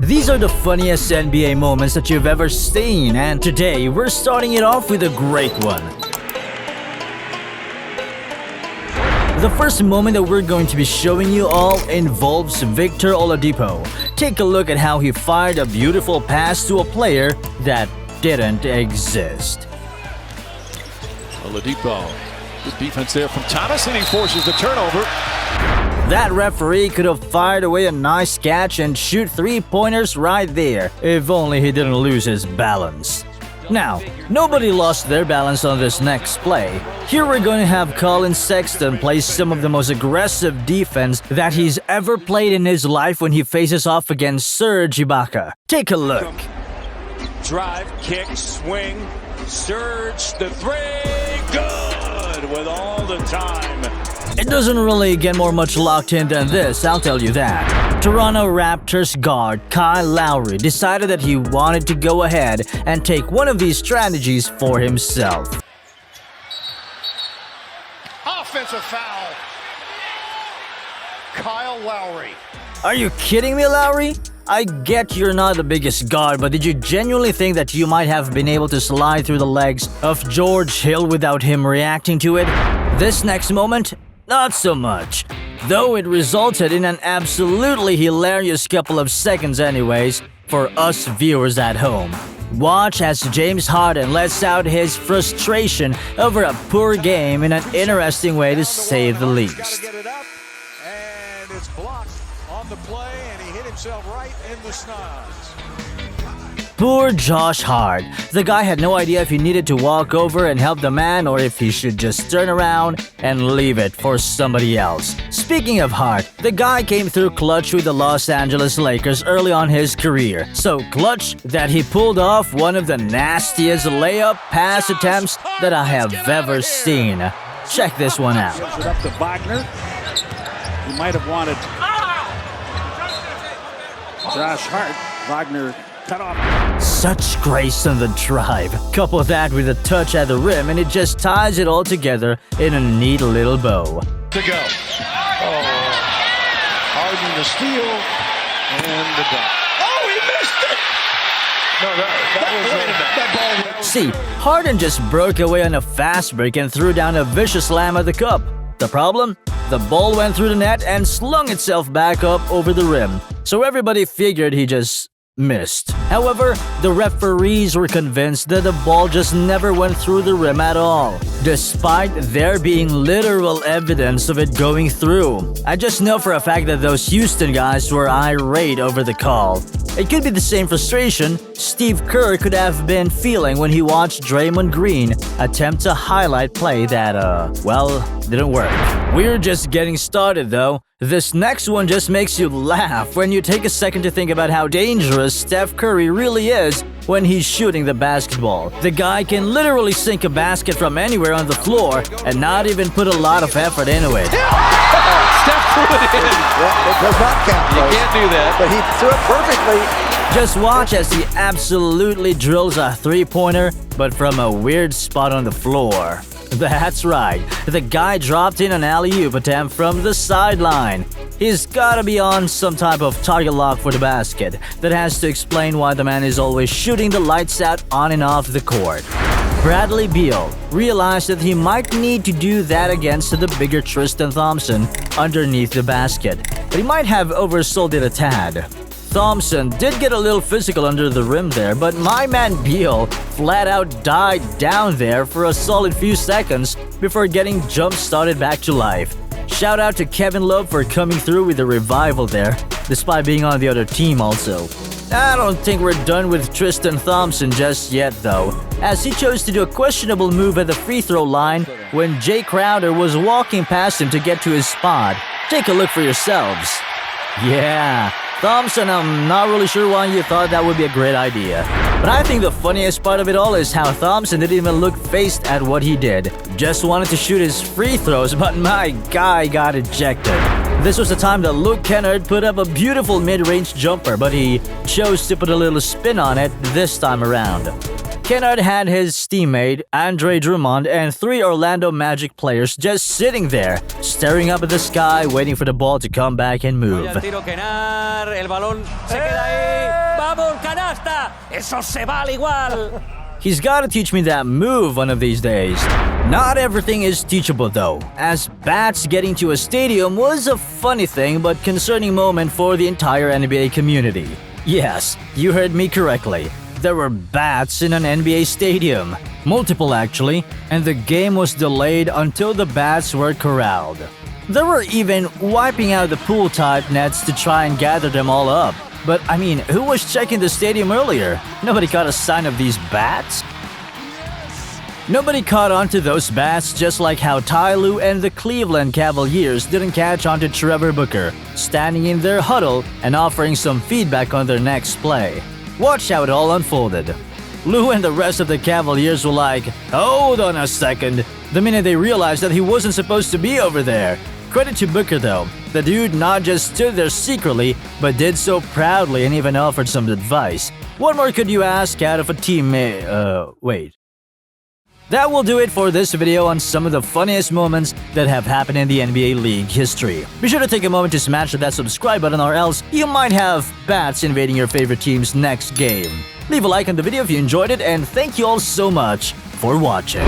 These are the funniest NBA moments that you've ever seen, and today we're starting it off with a great one. The first moment that we're going to be showing you all involves Victor Oladipo. Take a look at how he fired a beautiful pass to a player that didn't exist. Oladipo, good defense there from Thomas, and he forces the turnover. That referee could have fired away a nice catch and shoot 3-pointers right there, if only he didn't lose his balance. Now, nobody lost their balance on this next play. Here we're going to have Colin Sexton play some of the most aggressive defense that he's ever played in his life when he faces off against Serge Ibaka. Take a look. Drive, kick, swing, Serge, the three, good with all the time. It doesn't really get much locked in than this, I'll tell you that. Toronto Raptors guard Kyle Lowry decided that he wanted to go ahead and take one of these strategies for himself. Offensive foul. Kyle Lowry. Are you kidding me, Lowry? I get you're not the biggest guard, but did you genuinely think that you might have been able to slide through the legs of George Hill without him reacting to it? This next moment, not so much. Though it resulted in an absolutely hilarious couple of seconds anyways, for us viewers at home. Watch as James Harden lets out his frustration over a poor game in an interesting way to say the least. Get it up, and it's blocked on the play, and he hit himself right in the snods. Poor Josh Hart. The guy had no idea if he needed to walk over and help the man or if he should just turn around and leave it for somebody else. Speaking of Hart, the guy came through clutch with the Los Angeles Lakers early on his career. So clutch that he pulled off one of the nastiest layup pass attempts that I have ever seen. Check this one out. Gives it up to Wagner. He might have wanted Josh Hart. Wagner cut off. Such grace on the drive. Couple that with a touch at the rim and it just ties it all together in a neat little bow. To go. Oh, Harden the steal and the dunk. Oh, he missed it! No, that ball. See, Harden just broke away on a fast break and threw down a vicious slam at the cup. The problem? The ball went through the net and slung itself back up over the rim. So everybody figured he just missed. However, the referees were convinced that the ball just never went through the rim at all, despite there being literal evidence of it going through. I just know for a fact that those Houston guys were irate over the call. It could be the same frustration Steve Kerr could have been feeling when he watched Draymond Green attempt a highlight play that, didn't work. We're just getting started though. This next one just makes you laugh when you take a second to think about how dangerous Steph Curry really is when he's shooting the basketball. The guy can literally sink a basket from anywhere on the floor and not even put a lot of effort into it. Steph threw it in. Yeah, it does not count. You can't do that. But he threw it perfectly. Just watch as he absolutely drills a 3-pointer, but from a weird spot on the floor. That's right, the guy dropped in an alley-oop attempt from the sideline. He's gotta be on some type of target lock for the basket. That has to explain why the man is always shooting the lights out on and off the court. Bradley Beal realized that he might need to do that against the bigger Tristan Thompson underneath the basket, but he might have oversold it a tad. Thompson did get a little physical under the rim there, but my man Beal flat out died down there for a solid few seconds before getting jump-started back to life. Shout out to Kevin Love for coming through with a revival there, despite being on the other team also. I don't think we're done with Tristan Thompson just yet though, as he chose to do a questionable move at the free throw line when Jay Crowder was walking past him to get to his spot. Take a look for yourselves. Yeah, Thompson, I'm not really sure why you thought that would be a great idea. But I think the funniest part of it all is how Thompson didn't even look faced at what he did. Just wanted to shoot his free throws, but my guy got ejected. This was the time that Luke Kennard put up a beautiful mid-range jumper, but he chose to put a little spin on it this time around. Kennard had his teammate, Andre Drummond, and 3 Orlando Magic players just sitting there, staring up at the sky, waiting for the ball to come back and move. El tiro Kennard, el balón se queda ahí. basta! Eso se va al igual! He's gotta teach me that move one of these days. Not everything is teachable though, as bats getting to a stadium was a funny thing but concerning moment for the entire NBA community. Yes, you heard me correctly. There were bats in an NBA stadium. Multiple actually, and the game was delayed until the bats were corralled. There were even wiping out the pool-type nets to try and gather them all up. But I mean, who was checking the stadium earlier? Nobody caught a sign of these bats? Nobody caught on to those bats, just like how Ty Lue and the Cleveland Cavaliers didn't catch on to Trevor Booker, standing in their huddle and offering some feedback on their next play. Watch how it all unfolded. Lue and the rest of the Cavaliers were like, "Hold on a second," the minute they realized that he wasn't supposed to be over there. Credit to Booker though, the dude not just stood there secretly, but did so proudly and even offered some advice. What more could you ask out of a teammate? Wait. That will do it for this video on some of the funniest moments that have happened in the NBA League history. Be sure to take a moment to smash that subscribe button or else you might have bats invading your favorite team's next game. Leave a like on the video if you enjoyed it and thank you all so much for watching.